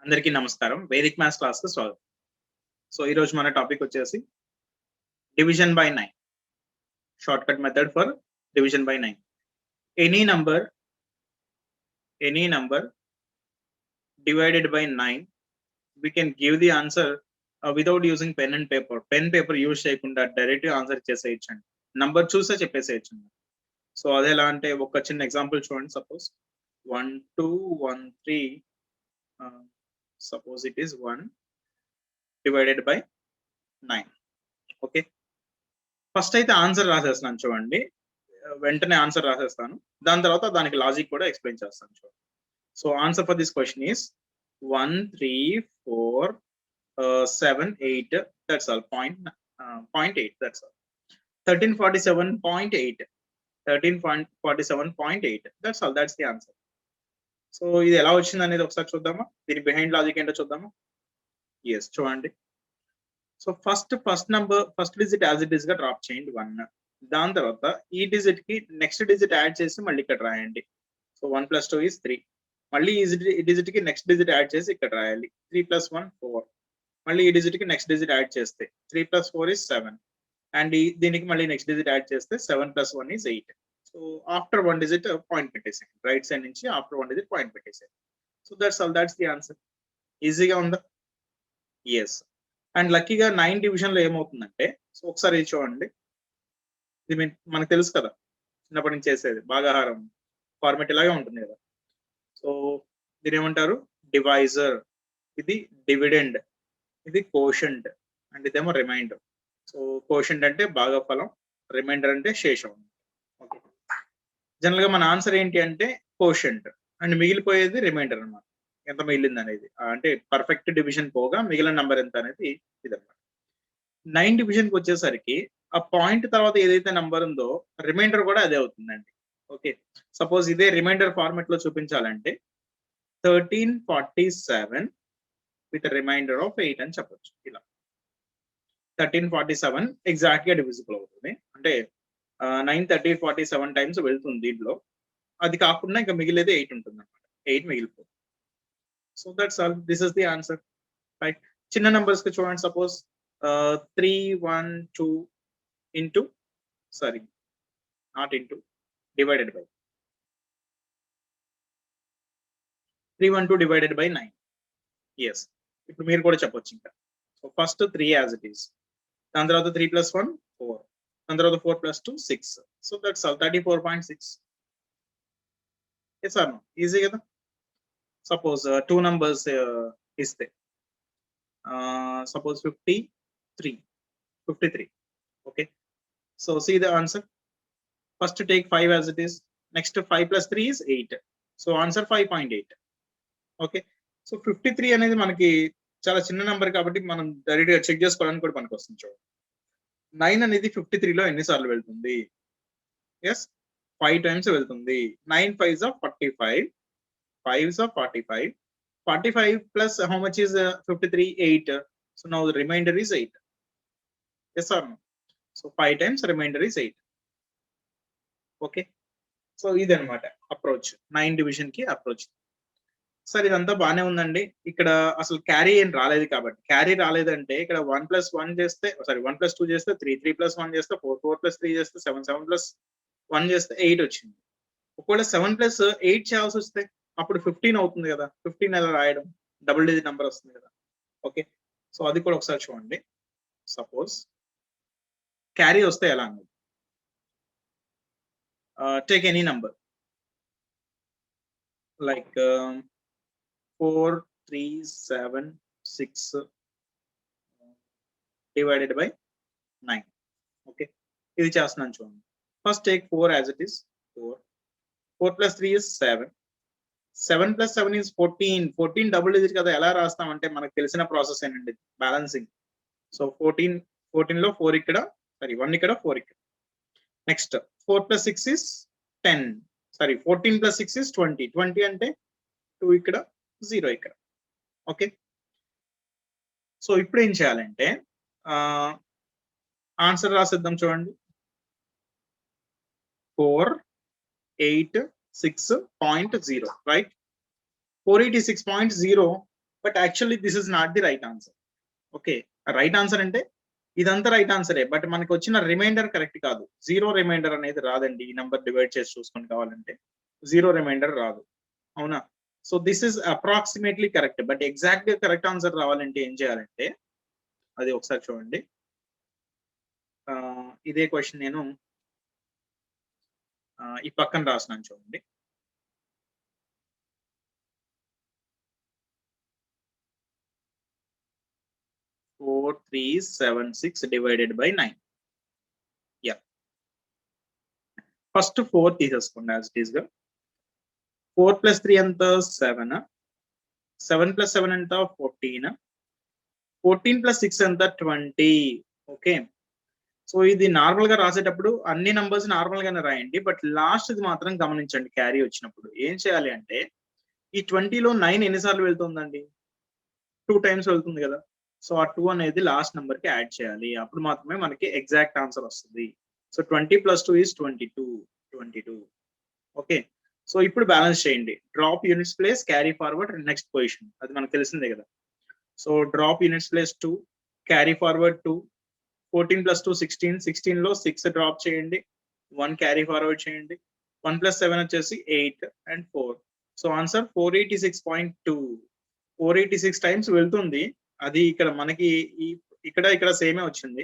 అందరికీ నమస్కారం. Vedic maths క్లాస్‌కి స్వాగతం. సో ఈరోజు మన టాపిక్ వచ్చేసి division by 9. Shortcut method for division by 9. Any number divided by 9, we can give the answer without using pen and paper. Pen paper use చేయకుండా direct answer చేసేయొచ్చండి. Number చూసే చెప్పేసేయొచ్చండి. So అది ఎలా అంటే ఒక చిన్న ఎగ్జాంపుల్ చూడండి. Suppose 1 2 1 3 suppose it is 1 divided by 9. Okay, first అయితే answer రాసేస్తున్నాను చూడండి. వెంటనే ఆన్సర్ రాసేస్తాను, దాని తర్వాత దానికి లాజిక్ కూడా ఎక్స్ప్లెయిన్ చేస్తాను చూడండి. So answer for this question is 1 3 4 7 8. That's all. 0.8. That's all. 1347.8. 1347.8. That's all. That's the answer. So ఇది ఎలా వచ్చింది అనేది ఒకసారి చూద్దామా? దీని బిహైండ్ లాజిక్ ఏంటో చూద్దామా? ఎస్, చూడండి. So first digit as it is గా డ్రాప్ చేయండి 1. దాని తర్వాత ఈ డిజిట్ కి నెక్స్ట్ డిజిట్ యాడ్ చేసి మళ్ళీ ఇక్కడ రాయండి. So 1 + 2 is 3. మళ్ళీ ఈ డిజిట్ కి నెక్స్ట్ డిజిట్ యాడ్ చేసి ఇక్కడ రాయాలి. 3 + 1 4. మళ్ళీ ఈ డిజిట్ కి నెక్స్ట్ డిజిట్ యాడ్ చేస్తే 3 + 4 is 7. అండ్ దీనికి మళ్ళీ నెక్స్ట్ డిజిట్ యాడ్ చేస్తే 7 + 1 is 8. So after 1 digit point పెట్టేసేయండి. రైట్ సైడ్ నుంచి ఆఫ్టర్ 1 డిజిట్ పాయింట్ పెట్టేసేయండి. So that's all. That's the answer. ఈజీగా ఉందా? ఎస్. అండ్ లక్కీగా 9 డివిజన్ లో ఏమవుతుందంటే, సో ఒకసారి ఇది చూడండి. ఇది మనకు తెలుసు కదా, చిన్నప్పటి నుంచి చేసేది భాగాహారం ఫార్మెట్ ఇలాగే ఉంటుంది కదా. సో దీని ఏమంటారు? డివైజర్. ఇది డివిడెండ్, ఇది కోషంట్, అండ్ ఇదేమో రిమైండర్. సో కోషంట్ అంటే భాగఫలం, రిమైండర్ అంటే శేషం. ఓకే, జనరల్ గా మన ఆన్సర్ ఏంటి అంటే కోషంట్, అండ్ మిగిలిపోయేది రిమైండర్ అన్నమాట. ఎంత మిగిలింది అనేది, అంటే పర్ఫెక్ట్ డివిజన్ పోగా మిగిలిన నంబర్ ఎంత అనేది ఇదన్నమాట. 9 డివిజన్ కి వచ్చేసరికి ఆ పాయింట్ తర్వాత ఏదైతే నంబర్ ఉందో రిమైండర్ కూడా అదే అవుతుందండి. ఓకే, సపోజ్ ఇదే రిమైండర్ ఫార్మెట్ లో చూపించాలంటే 1347 విత్ రిమైండర్ ఆఫ్ 8 అని చెప్పొచ్చు. ఇలా 1347 ఎగ్జాక్ట్ గా డివిజిబుల్ అవుతుంది. అంటే 9 30 47 టైమ్స్ వెళ్తుంది దీంట్లో. అది కాకుండా ఇంకా మిగిలేది 8 ఉంటుంది అనమాట. 8 మిగిలిపోతుంది. So that's all. This is the answer. Right. చిన్న నంబర్స్ కి చూడండి. Suppose 3 1 2 into, sorry, not into, divided by 312 divided by 9. yes, ఇప్పుడు మీరు కూడా చెప్పొచ్చు ఇంకా. So first 3 as it is, దాని తర్వాత 3 + 1 4, దాని తర్వాత 4 + 2 6. So that's all. 34.6. Yes or no? Easy కదా. సపోజ్ 2 నంబర్స్ ఇస్తే suppose 53. okay, so see the answer. First take 5 as it is. Next 5 + 3 is 8. So answer 5.8. okay, so 53 అనేది మనకి చాలా చిన్న నంబర్ కాబట్టి మనం డైరెక్ట్ గా చెక్ చేసుకోవడానికి కూడా మనకు వస్తుంది. చూడండి, 9 అనేది 53 లో ఎన్నిసార్లు వెళ్తుంది? ఎస్, 5 టైమ్స్ వెళ్తుంది. 9 5s are 45. 5s are 45. 45 plus how much is 53? 8. So now the remainder is 8. yes or no? So 5 times remainder is 8. Okay, so ఇది అనమాట అప్రోచ్, 9 డివిజన్ కి అప్రోచ్. సరే, ఇదంతా బాగానే ఉందండి. ఇక్కడ అసలు క్యారీ ఏం రాలేదు కాబట్టి, క్యారీ రాలేదంటే ఇక్కడ 1 + 1 చేస్తే, సారీ 1 + 2 చేస్తే 3, 3 + 1 చేస్తే 4, 4 + 3 చేస్తే 7, 7 + 1 చేస్తే 8 వచ్చింది. ఒకవేళ 7 + 8 చేయాల్సి వస్తే అప్పుడు 15 అవుతుంది కదా. 15 ఎలా రాయడం? డబుల్ డిజిట్ నెంబర్ వస్తుంది కదా. ఓకే, సో అది కూడా ఒకసారి చూడండి. సపోజ్ క్యారీ వస్తే ఎలా అన్నది, take any number like 4 3 7 6 divided by 9. okay, ఇది చేస్తున్నాను చూడండి. First take 4 as it is. 4 + 3 is 7. 7 + 7 is 14. 14 double digit కదా. ఎలా రాస్తామంటే మనకు తెలిసిన ప్రాసెస్ ఏంటండి, బ్యాలెన్సింగ్. సో 14 లో 4 ఇక్కడ, సారీ 1 ఇక్కడ, 4 ఇక్కడ. Next 4 + 6 is 10. Sorry 14 + 6 is 20. 20 అంటే 2 ఇక్కడ, 0 ఇక్కడ. ఓకే, సో ఇప్పుడు ఏం చేయాలంటే ఆన్సర్ రాసేద్దాం చూడండి. 486.0, right. 486.0 but actually this is not the right answer. Okay, right answer అంటే ఇదంతా రైట్ ఆన్సరే, బట్ మనకి వచ్చిన రిమైండర్ కరెక్ట్ కాదు. జీరో రిమైండర్ అనేది రాదండి. ఈ నెంబర్ డివైడ్ చేసి చూసుకొని కావాలంటే జీరో రిమైండర్ రాదు, అవునా? So this is approximately correct, but exact గా కరెక్ట్ ఆన్సర్ రావాలంటే ఏం చేయాలంటే అది ఒకసారి చూడండి. ఇదే క్వశ్చన్ నేను ఈ పక్కన రాసినాను చూడండి. Four 376 divided by 9. Yeah, first 4 తీసేసుకోండి యాజ్ ఇట్ ఈస్ గా. 4 + 3 ఎంత? 7. 7 + 7 ఎంత? 14. 14 + 6 ఎంత? 20. ఓకే, సో ఇది నార్మల్ గా రాసేటప్పుడు అన్ని నంబర్స్ నార్మల్ గానే రాయండి, బట్ లాస్ట్ ఇది మాత్రం గమనించండి. క్యారీ వచ్చినప్పుడు ఏం చేయాలి అంటే ఈ 20లో 9 ఎన్నిసార్లు వెళ్తుందండి? 2 టైమ్స్ వెళ్తుంది కదా. సో ఆ 2 అనేది లాస్ట్ నెంబర్ కి యాడ్ చేయాలి, అప్పుడు మాత్రమే మనకి ఎగ్జాక్ట్ ఆన్సర్ వస్తుంది. So 20 + 2 is 22. ఓకే, సో ఇప్పుడు బ్యాలెన్స్ చేయండి. Drop units place, carry forward, next position, అది మనకు తెలిసిందే కదా. So drop units place 2, carry forward 2, 14 + 2 16. 16 లో 6 డ్రాప్ చేయండి, 1 క్యారీ ఫార్వర్డ్ చేయండి. 1 + 7 వచ్చేసి 8 and 4. So answer 486.2. 486 టైమ్స్ వెళ్తుంది. అది ఇక్కడ మనకి ఇక్కడ సేమే వచ్చింది,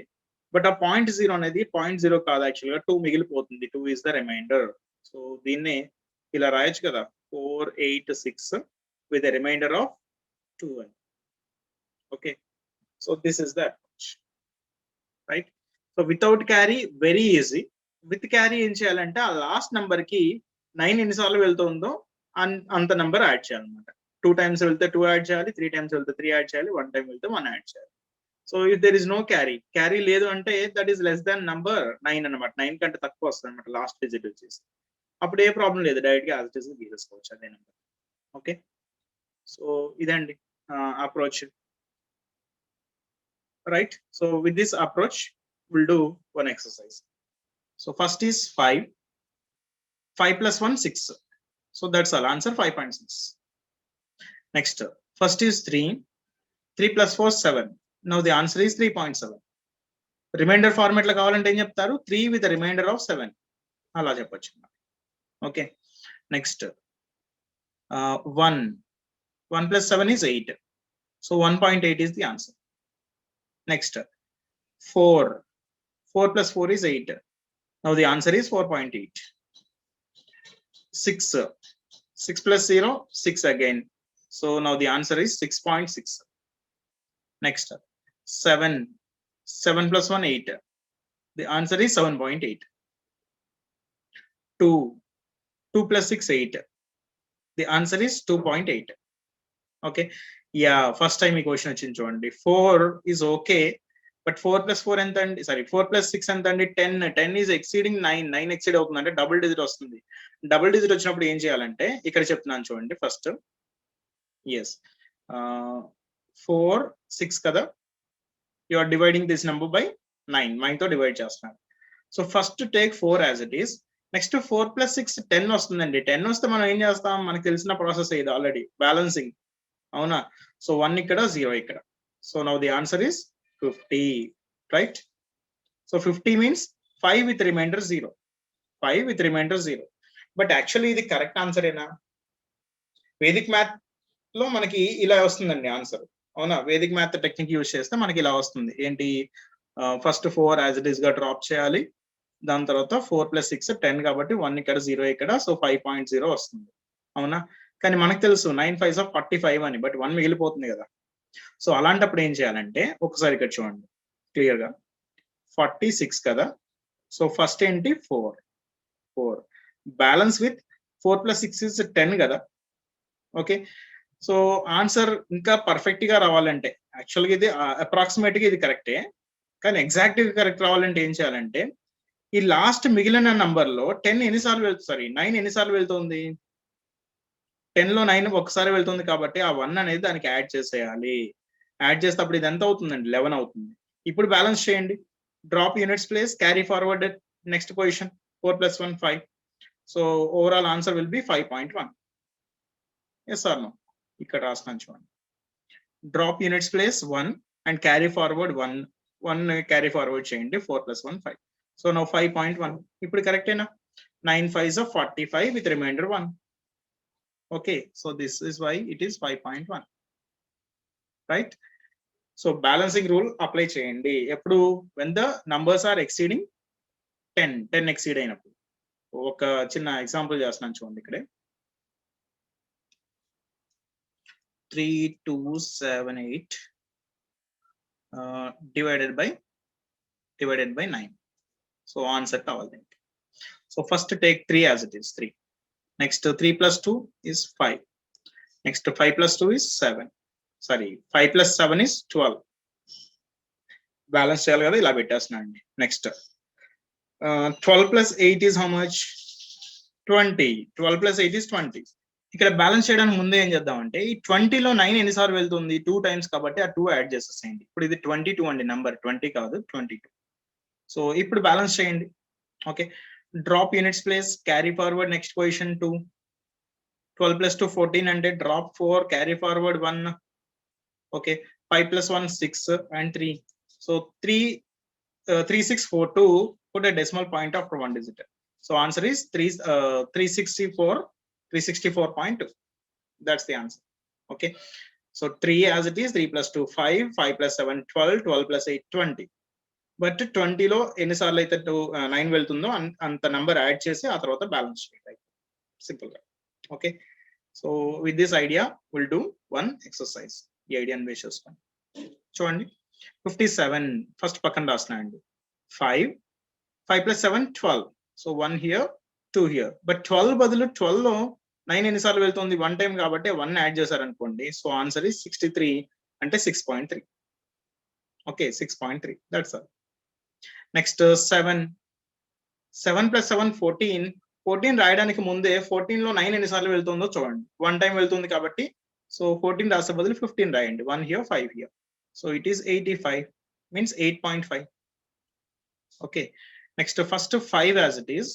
బట్ ఆ 0.0 అనేది 0.0 కాదు, యాక్చువల్ గా 2 మిగిలిపోతుంది. 2 is the remainder. సో దీన్నే ఇలా రాయొచ్చు కదా, 486 with a remainder of 2. Okay, so this is the approach, right? So without carry very easy. With carry ఏం చేయాలంటే ఆ లాస్ట్ నెంబర్ కి 9 ఎన్నిసార్లు వెళ్తుందో అంత నెంబర్ యాడ్ చేయాలన్నమాట. 2 టైమ్స్ వెళ్తే 2 యాడ్ చేయాలి, 3 టైమ్స్ వెళ్తే 3 యాడ్ చేయాలి, 1 టైం వెళ్తే 1 యాడ్ చేయాలి. So if there is no carry లేదు అంటే that is less than number 9 అనమాట. 9 కంటే తక్కువ వస్తుంది అనమాట లాస్ట్ డిజిట్ వచ్చేసి. అప్పుడు ఏ ప్రాబ్లం లేదు, డైరెక్ట్ గా యాజ్ ఇట్ ఈస్ గీసేసుకోవచ్చు అదే నెంబర్. ఓకే, సో ఇదండి approach, right? So with this approach will do one exercise. So first is 5 + 1 6. So that's all, answer 5.6. Next, first is 3 + 4 7. Now the answer is 3.7. Reminder format లో కావాలంటే ఏం చెప్తారు? 3 with a remainder of 7 అలా చెప్పొచ్చు. Okay, next 1 + 7 is 8. So 1.8 is the answer. Next, 4 + 4 is 8. Now the answer is 4.8. 6 + 0 6 again. So now the answer is 6.6. Next, 7 + 1 8. The answer is 7.8. 2 + 6 8. The answer is 2.8. Okay, yeah, first time ఈ question వచ్చింది చూడండి. 4 is okay, but 4 + 4 ఎంత అండి? Sorry, 4 + 6 ఎంత అండి? 10. 10 is exceeding 9. 9 exceed అవుతుంది అంటే double digit వస్తుంది. డబుల్ డిజిట్ వచ్చినప్పుడు ఏం చేయాలంటే ఇక్కడ చెప్తున్నాను చూడండి. ఫస్ట్ ఎస్ 4 6 కదా, you are dividing this number by 9. 9 తో డివైడ్ చేస్తున్నాను. So first take 4 as it is. Next 4 + 6 10 వస్తుందండి. 10 వస్తే మనం ఏం చేస్తాం? మనకు తెలిసిన ప్రాసెస్ ఇది ఆల్రెడీ, బ్యాలెన్సింగ్, అవునా? సో 1 ఇక్కడ, 0 ఇక్కడ. So now the answer is 50, right? So 50 means 5 with remainder 0. 5 with remainder 0. But actually ఇది కరెక్ట్ ఆన్సరేనా? వేదిక్ మ్యాథ్ లో మనకి ఇలా వస్తుందండి ఆన్సర్, అవునా? వేదిక్ మ్యాథ్ టెక్నిక్ యూజ్ చేస్తే మనకి ఇలా వస్తుంది. ఏంటి? ఫస్ట్ 4 యాజ్ ఇట్ ఈస్ గా డ్రాప్ చేయాలి, దాని తర్వాత 4 + 6 10 కాబట్టి 1 ఇక్కడ, 0 ఇక్కడ. సో 5.0 వస్తుంది, అవునా? కానీ మనకు తెలుసు 9 5s of 45 అని, బట్ 1 మిగిలిపోతుంది కదా. సో అలాంటప్పుడు ఏం చేయాలంటే ఒకసారి ఇక్కడ చూడండి క్లియర్ గా. 46 కదా, సో ఫస్ట్ ఏంటి? 4 బ్యాలెన్స్ విత్ 4 + 6 is 10 కదా. ఓకే, సో ఆన్సర్ ఇంకా పర్ఫెక్ట్ గా రావాలంటే, యాక్చువల్గా ఇది అప్రాక్సిమేట్ గా ఇది కరెక్టే, కానీ ఎగ్జాక్ట్ గా కరెక్ట్ రావాలంటే ఏం చేయాలంటే ఈ లాస్ట్ మిగిలిన నంబర్ లో 10 ఎన్నిసార్లు వెళ్తుంది? సారీ, 9 ఎన్నిసార్లు వెళ్తుంది? 10 లో 9 ఒకసారి వెళ్తుంది కాబట్టి ఆ 1 అనేది దానికి యాడ్ చేసేయాలి. యాడ్ చేస్తే అప్పుడు ఇది ఎంత అవుతుందండి? 11 అవుతుంది. ఇప్పుడు బ్యాలెన్స్ చేయండి. Drop units place, carry forward next position. 4 + 1 5. So overall answer will be 5.1. Yes or no? ఇక్కడ రాస్తున్నాను చూడండి. Drop units place 1 and carry forward 1 carry forward చేయండి. 4 + 1 5. సో నౌ 5.1 ఇప్పుడు కరెక్టేనా? 9 5s of 45 with remainder 1. Okay, so this is why it is 5.1, right? So balancing rule apply చేయండి ఎప్పుడు when the numbers are exceeding 10 exceed అయినప్పుడు. ఒక చిన్న example చేస్తున్నాను చూడండి. ఇక్కడే 3278 divided by 9. So answer కావాలి. So first take 3 as it is, 3. Next 3 + 2 is 5. Next 5 + 2 is 7. Sorry, 5 + 7 is 12. Balance చేయాలి కదా, ఇలా పెట్టేస్తున్నాండి. Next 12 + 8 is how much? 20. 12 + 8 is 20. ఇక్కడ బ్యాలెన్స్ చేయడానికి ముందే ఏం చేద్దామంటే ఈ 20లో 9 ఎన్నిసార్లు వెళ్తుంది? 2 టైమ్స్ కాబట్టి ఆ 2 యాడ్ చేసేసేయండి. ఇప్పుడు ఇది 22 అండి, నంబర్ 20 కాదు 22. సో ఇప్పుడు బ్యాలెన్స్ చేయండి. Okay, drop units place carry forward next position 2. 12 + 2 14 అంటే drop 4 carry forward 1. Okay, 5 + 1 6 and 3. So 3642 put a decimal point after 1 digit. So answer is 364.2. That's the answer. Okay, so 3 as it is, 3 + 2 5, 5 + 7 12, 12 + 8 20. But 20లో ఎన్నిసార్లు అయితే 9 వెళ్తుందో అంత number add చేసి ఆ తర్వాత balance చేయండి simple గా. Okay, so with this idea will do one exercise. ఈ ఐడియాని బేస్ చేసుకోండి. చూడండి 57 ఫస్ట్ పక్కన రాసిన అండి. 5 + 7 12. So 1 here 2 here. బట్ 12 బదులు 12లో 9 ఎన్నిసార్లు వెళ్తుంది? 1 టైం కాబట్టి 1 యాడ్ చేశారనుకోండి. సో ఆన్సర్ is 63 అంటే 6.3. ఓకే, 6.3. That's all. నెక్స్ట్ 7 + 7 14. 14 రాయడానికి ముందే 14లో 9 ఎన్నిసార్లు వెళ్తుందో చూడండి. 1 టైం వెళ్తుంది కాబట్టి సో 14 రాసే బదులు 15 రాయండి. 1 here 5 here. So it is 85 means 8.5. Okay, next first 5 as it is.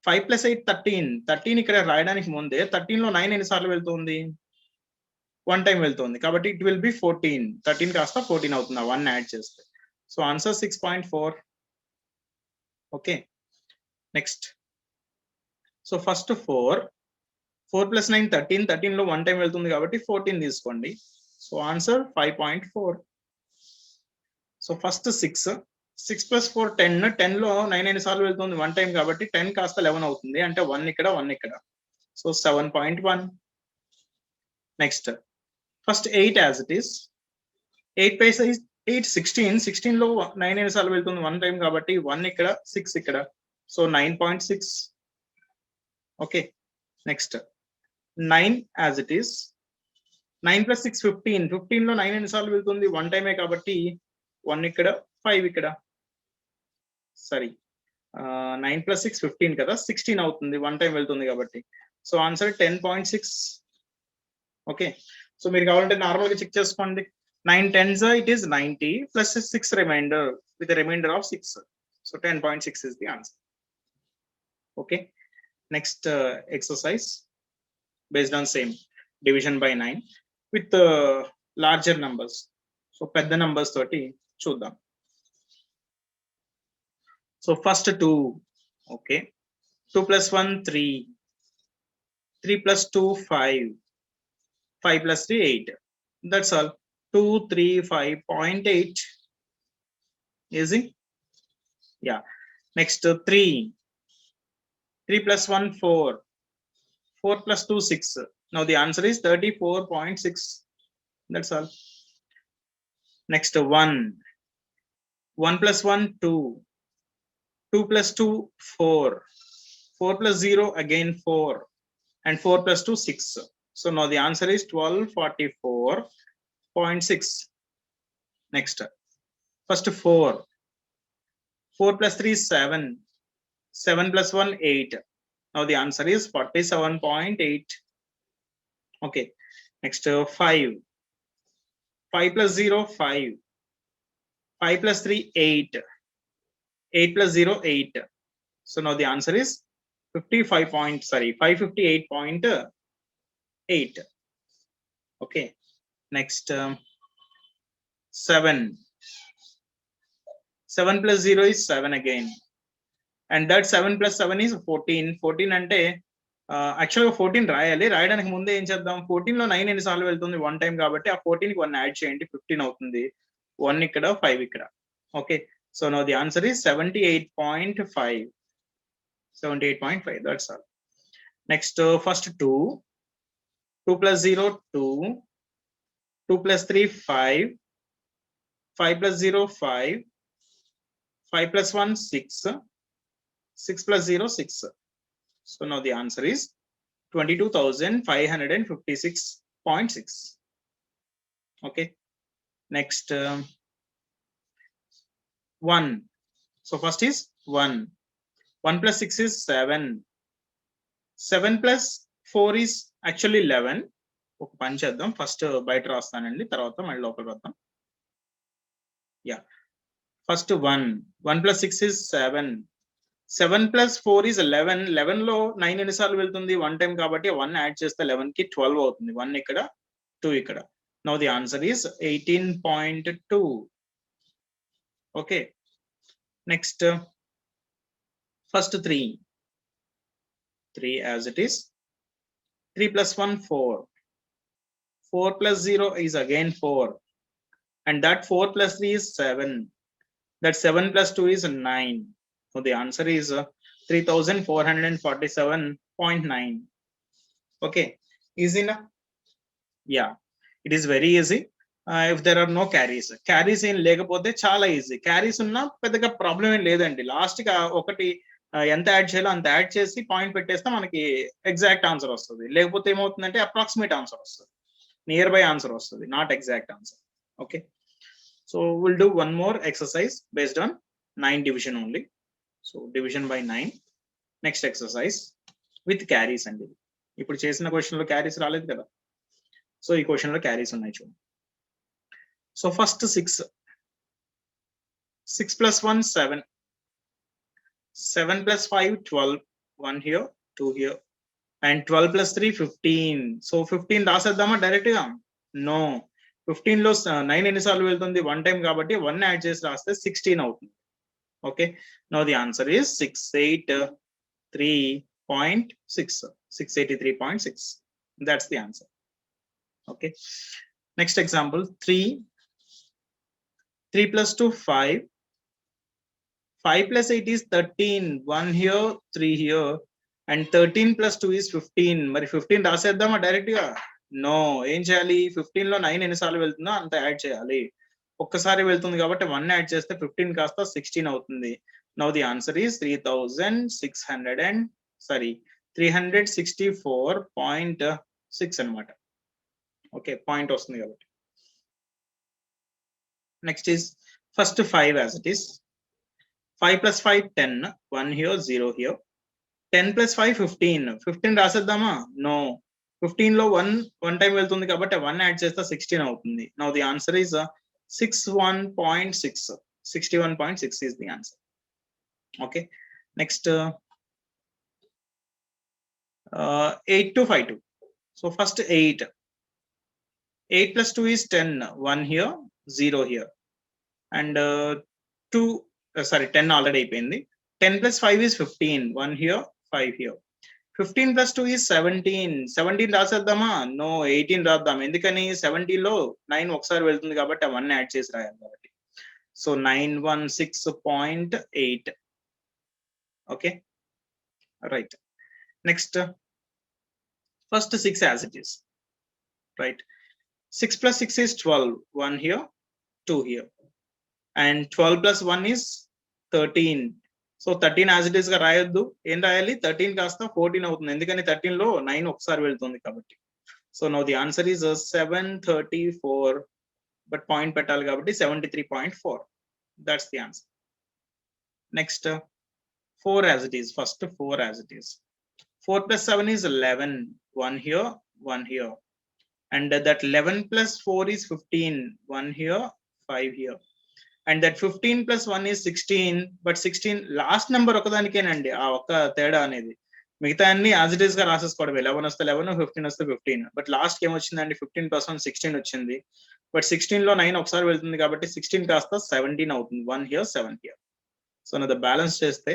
5 + 8 13. 13 ఇక్కడ రాయడానికి ముందే 13లో 9 ఎన్నిసార్లు వెళ్తుంది? 1 టైం వెళ్తుంది కాబట్టి ఇట్ విల్ బి 14. 13 కాస్త 14 అవుతుంది 1 యాడ్ చేస్తే. So answer 6.4. Okay, next so first 4 + 9 13. 13లో 1 time వెళ్తుంది కాబట్టి 14 తీసుకోండి. So answer 5.4. So first 6 + 4 10. 10లో 9 ఎన్నిసార్లు వెళ్తుంది? 1 టైం కాబట్టి 10 కాస్త 11 అవుతుంది అంటే 1 ఇక్కడ 1 ఇక్కడ. So 7.1. Next first 8 as it is. 8 + 8 16. 16లో 9 ఎన్నిసార్లు వెళ్తుంది? 1 టైం కాబట్టి 1 ఇక్కడ 6 ఇక్కడ. So 9.6. Okay, next 9 as it is. 9 + 6 15. 15లో 9 ఎన్నిసార్లు వెళ్తుంది? 1 టైమే కాబట్టి 1 ఇక్కడ 5 ఇక్కడ. సారీ, 9 + 6 15 కదా, 16 అవుతుంది 1 టైం వెళ్తుంది కాబట్టి. So answer 10.6. ఓకే, సో మీరు కావాలంటే నార్మల్ గా చెక్ చేసుకోండి. 9 10s it is 90 plus 6 remainder with a remainder of 6. So 10.6 is the answer. Okay, next exercise based on same division by 9 with larger numbers. So పెద్ద numbers తోటి చూద్దాం. So first 2. Okay, 2 + 1 3. 3 + 2 5. 5 + 3 8. That's all. 2 3 5.8. Easy. Yeah, next 3 + 1 4. 4 + 2 6. Now the answer is 34.6. That's all. Next 1 + 1 2. 2 + 2 4. 4 + 0 again 4 and 4 + 2 6. So now the answer is 1244.6. Next first 4 + 3 7. 7 + 1 8. Now the answer is 47.8. Okay, next 5 + 0 5. 5 + 3 8. 8 + 0 8. So now the answer is 558.8. Okay, next 7. 7 plus 0 is 7 again. And that 7 plus 7 is 14. 14 అంటే యాక్చువల్గా 14 రాయాలి. రాయడానికి ముందే ఏం చేద్దాం, 14 లో 9 ఎన్నిసార్లు వెళ్తుంది, 1 టైం కాబట్టి ఆ 14 కి 1 యాడ్ చేయండి, 15 అవుతుంది. 1 ఇక్కడ, 5 ఇక్కడ. Okay, so now the answer is 78.5. 78.5. That's all. Next, first 2. 2 plus 0, 2. 2 plus 3, 5. 5 plus 0, 5. 5 plus 1, 6. 6 plus 0, 6. So now the answer is 22,556.6. Okay. Next, 1. So first is 1. 1 plus 6 is 7. 7 plus 4 is actually 11. ఒక పని చేద్దాం, first బయట రాస్తానండి, తర్వాత మళ్ళీ లోపల రాద్దాం. Yeah, first 1. 1 plus 6 is 7. 7 plus 4 is 11. 11 లో 9 ఎన్నిసార్లు వెళ్తుంది, 1 టైం కాబట్టి 1 యాడ్ చేస్తే 11 కి 12 అవుతుంది. 1 ఇక్కడ, 2 ఇక్కడ. Now the answer is 18.2. Okay. Next, first 3. 3 as it is. 3 plus 1, 4. 4 plus 0 is again 4. And that 4 plus 3 is 7. That 7 plus 2 is 9. So the answer is 3,447.9. Okay, easy na? Yeah, it is very easy. If there are no carries in లేకపోతే చాలా easy. Carries ఉన్నా పెద్దగా problem ఏం లేదండి. Last గా ఒకటి ఎంత add చేయాలో అంత యాడ్ చేసి పాయింట్ పెట్టేస్తే మనకి ఎగ్జాక్ట్ ఆన్సర్ వస్తుంది. లేకపోతే ఏమవుతుందంటే అప్రాక్సిమేట్ ఆన్సర్ వస్తుంది, నియర్ బై ఆన్సర్ వస్తుంది, not exact answer. Okay, so will do one more exercise based on 9 division only. So division by 9. Next exercise with carries అండి. ఇప్పుడు చేసిన క్వశ్చన్ లో క్యారీస్ రాలేదు కదా, సో ఈ క్వశ్చన్ లో క్యారీస్ ఉన్నాయి చూడండి. So first 6. 6 plus 1, 7. 7 plus 5, 12. 1 here, 2 here. And 12 plus 3, 15. So 15 రాసేద్దామా direct గా? నో. 15 లో 9 ఎన్నిసార్లు వెళ్తుంది, 1 టైం కాబట్టి 1 యాడ్ చేసి రాస్తే 16 అవుతుంది. Okay, now the answer is 683.6. 683.6. That's the answer. Okay, next example 3. 3 plus 2, 5. 5 plus 8 is 13. 1 here, 3 here. And 13 plus 2 is 15. మరి 15 రాసేద్దామా direct గా? నో. ఏం చేయాలి, 15 లో 9 ఎన్నిసార్లు వెళ్తుందో అంత యాడ్ చేయాలి. ఒక్కసారి వెళ్తుంది కాబట్టి 1 యాడ్ చేస్తే 15 కాస్త 16 అవుతుంది. నౌ ది ఆన్సర్ is 364.6 అన్నమాట. ఓకే, పాయింట్ వస్తుంది కాబట్టి. Next is first 5 as it is. 5 plus 5, 10. 1 here, 0 here. 10 plus 5, 15. 15 రాసేద్దామా? No. 15 లో 1 టైం వెళ్తుంది కాబట్టి 1 యాడ్ చేస్తే 16 అవుతుంది. Now the answer is 61.6. 61.6 is the answer. Okay, next 8 to 5 2. So first 8. 8 plus 2 is 10. 1 here, 0 here. And 10 already అయిపోయింది. 10 plus 5 is 15. 1 here, 5 here. 15 plus 2 is 17. 17 రాసేద్దామా? No, 18 రాద్దాం. ఎందుకని, 17 లో 9 ఒకసారి వెళ్తుంది కాబట్టి 1 యాడ్ చేసి రాయాలి కాబట్టి. So 916.8. Okay, right. Next first 6 as it is. Right, 6 plus 6 is 12. 1 here, 2 here. And 12 plus 1 is 13. So 13 as it is గా రాయొద్దు. ఏం రాయాలి, 13 కాస్త 14 అవుతుంది. ఎందుకని 13 లో 9 ఒకసారి వెళ్తుంది కాబట్టి. So now the answer is 734. But point పెట్టాలి కాబట్టి 73.4. That's the answer. Next 4 as it is. First 4 as it is. 4 plus 7 is 11. 1 here, 1 here. And that 11 plus 4 is 15. 1 here, 5 here. And that 15 plus 1 is 16. But 16 last number ఒకదానికేనండి ఆ ఒక్క తేడా అనేది. మిగతా అన్ని as it is గా రాసేసుకోవడం 11 వస్తే 11, 15 వస్తే 15. But last ఏమొచ్చిందండి 15 + 1 16 వచ్చింది. బట్ 16 లో 9 ఒకసారి వెళ్తుంది కాబట్టి 16 కాస్త 17 అవుతుంది. 1 హియర్ 7 హియర్. సో నా బ్యాలెన్స్ చేస్తే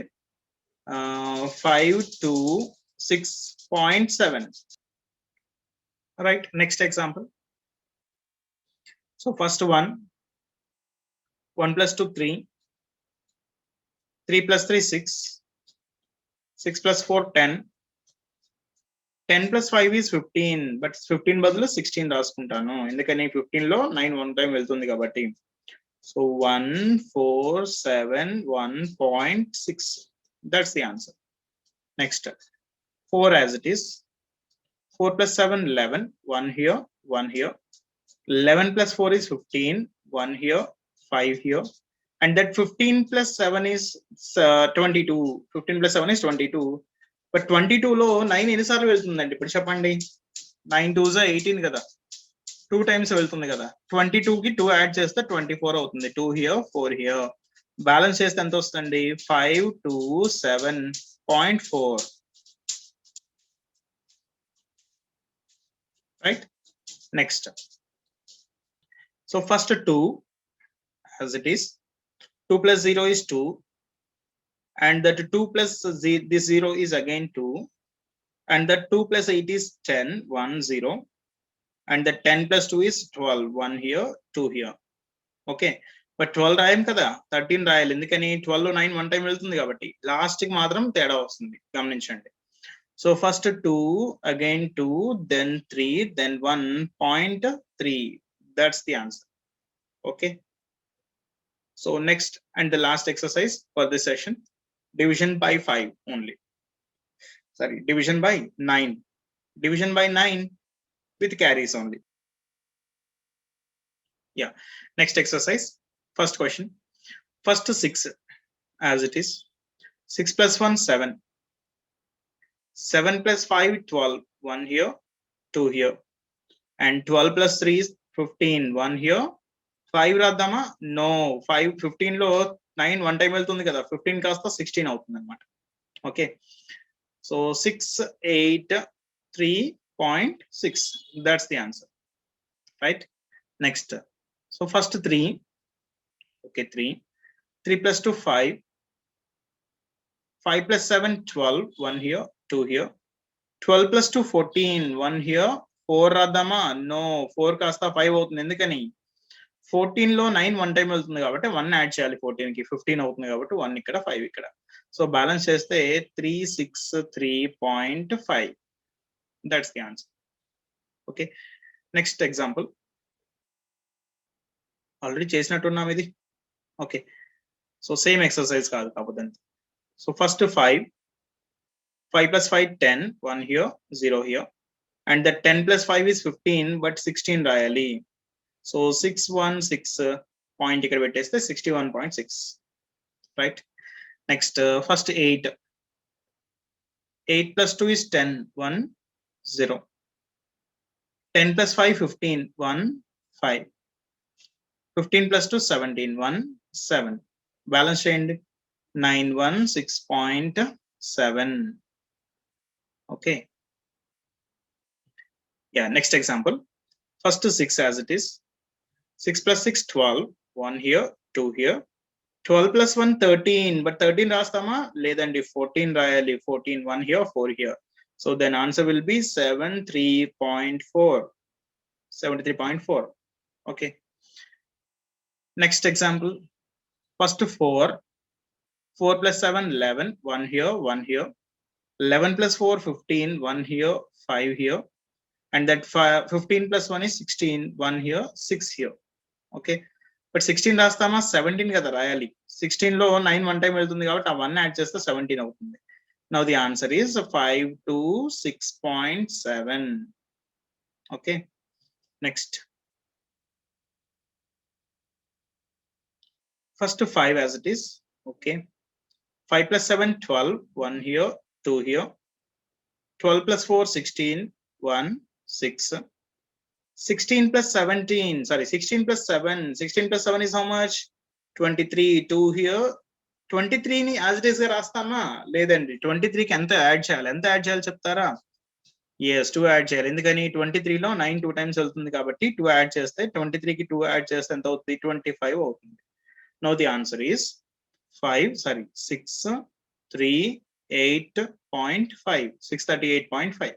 5 to 6.7. Right. Next example. So first 1 + 2 3, 3 + 3 6, 6 + 4 10, 10 + 5 is 15, but 15 బదులు 16 రాసుకుంటాను ఎందుకని 15 లో 9 1 టైం వెళ్తుంది కాబట్టి. So 1 4 7 1.6. that's the answer. Next 4 as it is. 4 + 7 11, 1 here 1 here. 11 + 4 is 15, 1 here 5 here. And that 15 + 7 is 22. 15 + 7 is 22. But 22 లో 9 ఎన్నిసార్లు వెళ్తుందండి ఇప్పుడు చెప్పండి. 9 2s 18 కదా, 2 టైమ్స్ వెళ్తుంది కదా. 22 కి 2 యాడ్ చేస్తే 24 అవుతుంది. 2 హియర్ 4 హియర్. బ్యాలెన్స్ చేస్తే ఎంత వస్తుంది? 5 to 7.4. Right. Next. So first 2 as it is. 2 + 0 is 2. And that 2 + this 0 is again 2. And that 2 + 8 is 10, 1 0. And that 10 + 2 is 12, 1 here 2 here. Okay. But 12 రాయం కదా, 13 రాయాలి ఎందుకని 12 లో 9 1 టైం వెళ్తుంది కాబట్టి. లాస్ట్ కి మాత్రం తేడా వస్తుంది గమనించండి. So first 2, again 2, then 3, then 1.3. that's the answer. Okay. So next and the last exercise for this session, division by 5 only. Sorry, division by 9. Division by 9 with carries only. Yeah. Next exercise. First question. First 6 as it is. 6 + 1 7. 7 + 5 12. 1 here 2 here. And 12 + 3 is 15. 1 here 5 రాద్దామా? No. 5 15 లో 9 1 time వెళ్తుంది కదా, 15 కాస్త 16 అవుతుంది అనమాట. Okay. So 6 8 3.6. that's the answer. Right. Next. So first 3. Okay, 3 + 2 5. 5 + 7 12. 1 here 2 here. 12 + 2 14. 1 here 4 రాద్దామా? No. 4 కాస్త 5 అవుతుంది ఎందుకని 14 లో 9 1 టైం వెళ్తుంది కాబట్టి 1 యాడ్ చేయాలి 14 కి. 15 అవుతుంది కాబట్టి 1 ఇక్కడ 5 ఇక్కడ. సో బ్యాలెన్స్ చేస్తే 363.5. that's the answer. Okay. Next example. Already చేసినట్టున్నాం ఇది. ఓకే. సో సేమ్ ఎక్సర్సైజ్ కాదు కాకపోతే. So first 5 + 5 10. 1 here 0 here. And that 10 + 5 is 15, but 16 రాయాలి. సో 616 పాయింట్ ఇక్కడ పెట్టేస్తే 61.6. Right. Next first 8 + 2 is 10. 1 0. 10 + 5 15. 1 5. 15 + 2 17. 1 7. Balance చేయండి. 916.7. okay. Yeah. Next example. First 6 as it is. 6 + 6 12. 1 here 2 here. 12 + 1 13. but 13 రాస్తామా? లేదండి 14 రాయాలి. 14. 1 here 4 here. So then answer will be 73.4. 73.4. okay. Next example. First 4 + 7 11. 1 here 1 here. 11 + 4 15. 1 here 5 here. And that 15 + 1 is 16. 1 here 6 here. okay. But 16 రాస్తామా? 17 కదా రాయాలి. 16 లో 9 1 time వెళ్తుంది కాబట్టి ఆ 1 add చేస్తే 17 అవుతుంది. Now the answer is 5 to 6.7. Okay. Next. First 5 as it is. okay. 5 + 7 12. 1 here 2 here. 12 + 4 16. 1 6. 16 + 17. Sorry, 16 + 7. 16 + 7 is how much? 23. 2 here 23ని as it is గా రాస్తామా? లేదండి. 23కి ఎంత యాడ్ చేయాలి? ఎంత యాడ్ చేయాలి చెప్తారా? yes 2 యాడ్ చేయాలి. ఎందుకని 23లో 9 2 టైమ్స్ వెళ్తుంది కాబట్టి 2 యాడ్ చేస్తే 23కి 2 యాడ్ చేస్తే ఎంత అవుతుంది? 25 అవుతుంది. Now the answer is 638.5 638.5.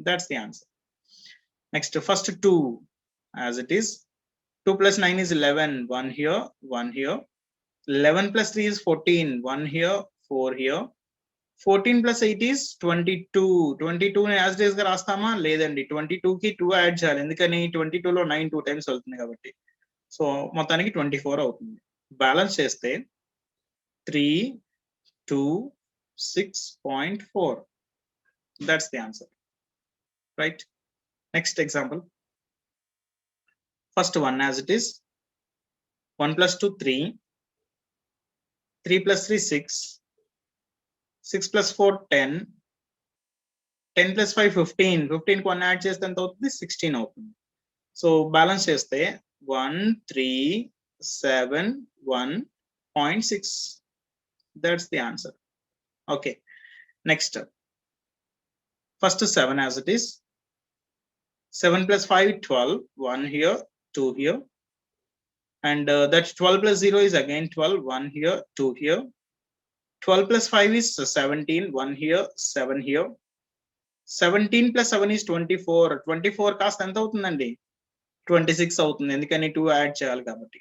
that's the answer. Next, first 2 as it is. 2 plus 9 is 11, 1 here, 1 here. 11 plus 3 is 14, 1 here, 4 here. 14 plus 8 is 22. 22 ని యాజ్ డేస్ గా రాస్తామా? లేదండి. 22కి 2 యాడ్ చేయాలి. ఎందుకని 22లో 9 2 టైమ్స్ వెళ్తుంది కాబట్టి. సో మొత్తానికి 24 అవుతుంది. బ్యాలెన్స్ చేస్తే 326.4. that's the answer. right? Next example. First one as it is. 1 plus 2 3. 3 plus 3 6. 6 plus 4 10. 10 plus 5 15. 15 కి 1 యాడ్ చేస్తే ఎంత అవుతుంది? 16 అవుతుంది. సో బ్యాలెన్స్ చేస్తే 1371.6. that's the answer. okay, next. First 7 as it is. 7 plus 5 12. 1 here, 2 here. And that 12 plus 0 is again 12. 1 here, 2 here. 12 plus 5 is 17. 1 here, 7 here. 17 plus 7 is 24. 24 కాస్త ఎంత అవుతుందండి? 26 అవుతుంది. ఎందుకని 2 యాడ్ చేయాలి కాబట్టి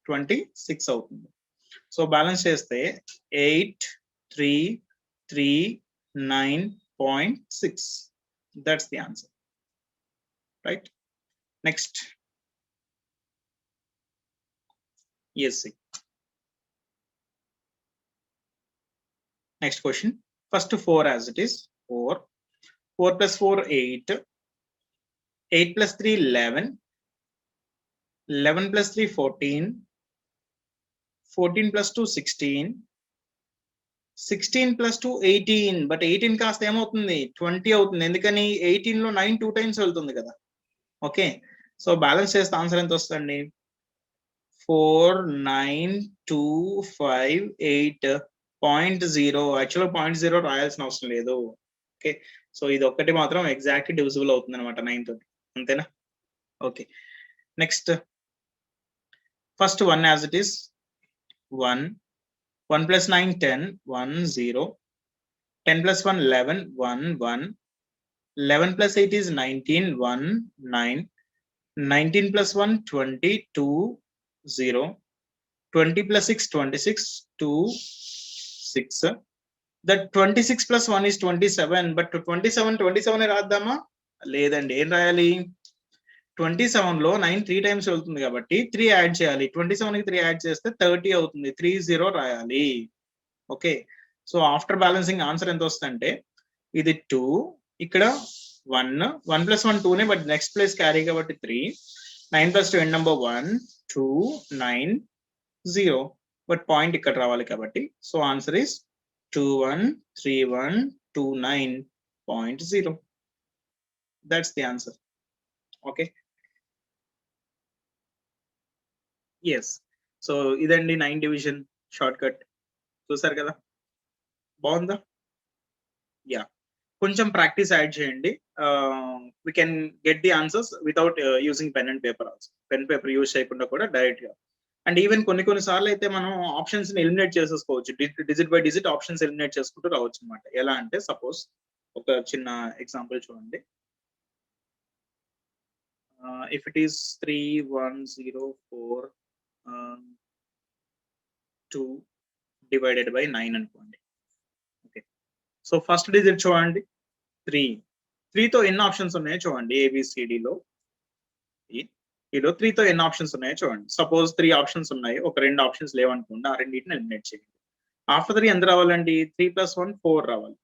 26 అవుతుంది. సో బ్యాలెన్స్ చేస్తే 8339.6. that's the answer. right? Next. yes. Next question. First 4 as it is. 4. 4 plus 4 8. 8 plus 3 11. 11 plus 3 14. 14 plus 2 16. 16 plus 2 18. but 18 కాస్త ఏమవుతుంది? 20 అవుతుంది. ఎందుకని 18లో 9 2 టైమ్స్ వెళ్తుంది కదా. ఓకే, సో బ్యాలెన్స్ చేస్తే ఆన్సర్ ఎంత వస్తుందండి? 4925.8.0. యాక్చువల్గా 0.0 రాయాల్సిన అవసరం లేదు. ఓకే, సో ఇది ఒక్కటి మాత్రం ఎగ్జాక్ట్ డివిజిబుల్ అవుతుంది అనమాట 9 తోటి. అంతేనా? Okay, next. First 1 as it is. 1 1 plus 9 10. 1 0. 10 plus 1 11. 1 1. 11 plus 8 is 19. 1 9. 19 plus 1 22 0. 20 plus 6 26. 2 6. that 26 plus 1 is 27. but 27 రాద్దామా? లేదండి. ఏం రాయాలి? 27లో 9 3 టైమ్స్ వెళ్తుంది కాబట్టి 3 యాడ్ చేయాలి. 27కి 3 యాడ్ చేస్తే 30 అవుతుంది. 30 రాయాలి. Okay, so after balancing answer ఎంత వస్తుందంటే ఇది 2, ఇక్కడ 1 1 plus 1 2నే, బట్ నెక్స్ట్ ప్లేస్ క్యారీ కాబట్టి 3. 9 plus 2 and number 1 2 9 0. But point ఇక్కడ రావాలి కాబట్టి so answer is 213129.0. that's the answer. okay, yes. So ఇదండి 9 డివిజన్ షార్ట్ కట్. చూసారు కదా, బాగుందా? యా, కొంచెం ప్రాక్టీస్ యాడ్ చేయండి. we can get the answers without using pen and paper also. Pen paper use చేయకుండా కూడా డైరెక్ట్ గా. అండ్ ఈవెన్ కొన్ని సార్లు అయితే మనం ఆప్షన్స్ ని ఎలిమినేట్ చేసేసుకోవచ్చు. Digit by digit options eliminate చేసుకుంటూ రావచ్చు అనమాట. ఎలా అంటే సపోజ్ ఒక చిన్న ఎగ్జాంపుల్ చూడండి. if it is 3104 2 divided by 9 అనుకోండి. ఓకే, సో ఫస్ట్ డిజిట్ చూడండి 3. 3తో ఎన్ని ఆప్షన్స్ ఉన్నాయో చూడండి. ABCDలో 3తో ఎన్ని ఆప్షన్స్ ఉన్నాయో చూడండి. సపోజ్ 3 ఆప్షన్స్ ఉన్నాయి, ఒక 2 ఆప్షన్స్ లేవనుకోండి. ఆ రెండింటిని ఎలిమినేట్ చేయండి. ఆఫ్టర్ 3 ఎంత రావాలండి? 3 + 1 4 రావాలి.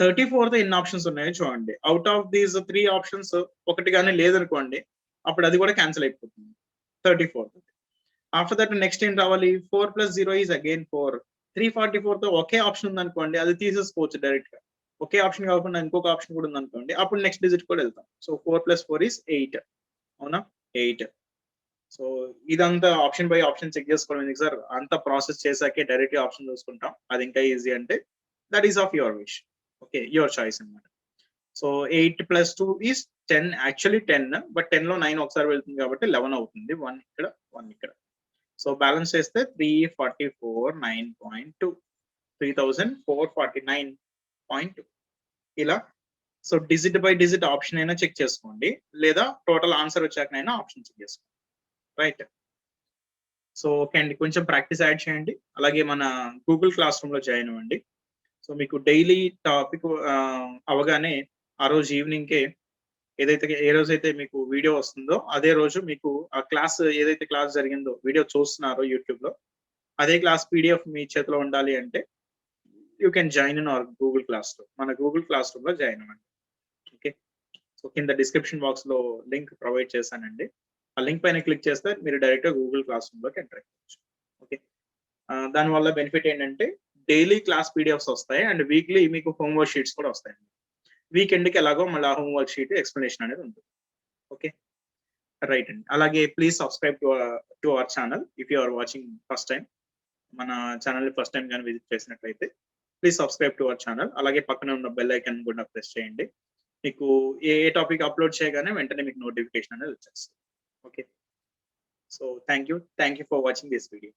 34తో ఎన్ని ఆప్షన్స్ ఉన్నాయో చూడండి. అవుట్ ఆఫ్ దీస్ 3 ఆప్షన్స్ ఒకటి కానీ లేదనుకోండి, అప్పుడు అది కూడా క్యాన్సిల్ అయిపోతుంది 34. ఆఫ్టర్ దట్ నెక్స్ట్ ఏం రావాలి? 4 + 0 ఈజ్ అగైన్ 4. 344తో ఒకే ఆప్షన్ ఉందనుకోండి, అది తీసేసుకోవచ్చు డైరెక్ట్ గా. ఒకే ఆప్షన్ కాకుండా ఇంకొక ఆప్షన్ కూడా ఉందనుకోండి, అప్పుడు నెక్స్ట్ డిజిట్ కూడా వెళ్తాం. So 4 + 4 is 8. అవునా? 8. సో ఇదంతా ఆప్షన్ బై ఆప్షన్ చెక్ చేసుకోవడం ఎందుకు సార్, అంతా ప్రాసెస్ చేశాకే డైరెక్ట్ ఆప్షన్ చూసుకుంటాం, అది ఇంకా ఈజీ అంటే that is of your wish. Okay, your choice అన్నమాట. సో 8 + 2 ఈస్ 10, యాక్చువల్లీ 10, బట్ 10 లో 9 ఒకసారి వెళ్తుంది కాబట్టి 11 అవుతుంది. 1 ఇక్కడ 1 ఇక్కడ. సో బ్యాలెన్స్ చేస్తే 344 9.2 3449.2 ఇలా. So digit by digit option అయినా చెక్ చేసుకోండి, లేదా టోటల్ ఆన్సర్ వచ్చాకనైనా ఆప్షన్ చెక్ చేసుకోండి. రైట్. సో ఓకే అండి, కొంచెం ప్రాక్టీస్ యాడ్ చేయండి. అలాగే మన గూగుల్ క్లాస్ రూమ్ లో జాయిన్ అవ్వండి. సో మీకు డైలీ టాపిక్ అవగానే ఆ రోజు ఈవినింగ్ కే ఏ రోజైతే మీకు వీడియో వస్తుందో అదే రోజు మీకు ఆ క్లాస్, ఏదైతే క్లాస్ జరిగిందో వీడియో చూస్తున్నారో యూట్యూబ్ లో, అదే క్లాస్ పీడిఎఫ్ మీ చేతిలో ఉండాలి అంటే you can join in our Google class room. మన గూగుల్ క్లాస్ రూమ్ లో జాయిన్ అవ్వండి. ఓకే. సో కింద డిస్క్రిప్షన్ బాక్స్ లో లింక్ ప్రొవైడ్ చేశానండి. ఆ లింక్ పైన క్లిక్ చేస్తే మీరు డైరెక్ట్ గా గూగుల్ క్లాస్ రూమ్ లోకి ఎంటర్ అయ్యవచ్చు. ఓకే. దానివల్ల బెనిఫిట్ ఏంటంటే డైలీ క్లాస్ పీడిఎఫ్స్ వస్తాయి అండ్ వీక్లీ మీకు హోంవర్క్ షీట్స్ కూడా వస్తాయి. వీకెండ్ కి ఎలాగో మళ్ళీ హోంవర్క్ షీట్ ఎక్స్ప్లెనేషన్ అనేది ఉంటుంది. ఓకే, రైట్ అండి. అలాగే please subscribe to our channel if you are watching first time. మన ఛానల్ ఫస్ట్ టైం కానీ విజిట్ చేసినట్లయితే please subscribe to our channel. అలాగే పక్కన ఉన్న బెల్ ఐకాన్ కూడా ప్రెస్ చేయండి. మీకు ఏ టాపిక్ అప్లోడ్ చేయగానే వెంటనే మీకు నోటిఫికేషన్ అనేది వచ్చేస్తుంది. Okay. So thank you for watching this video.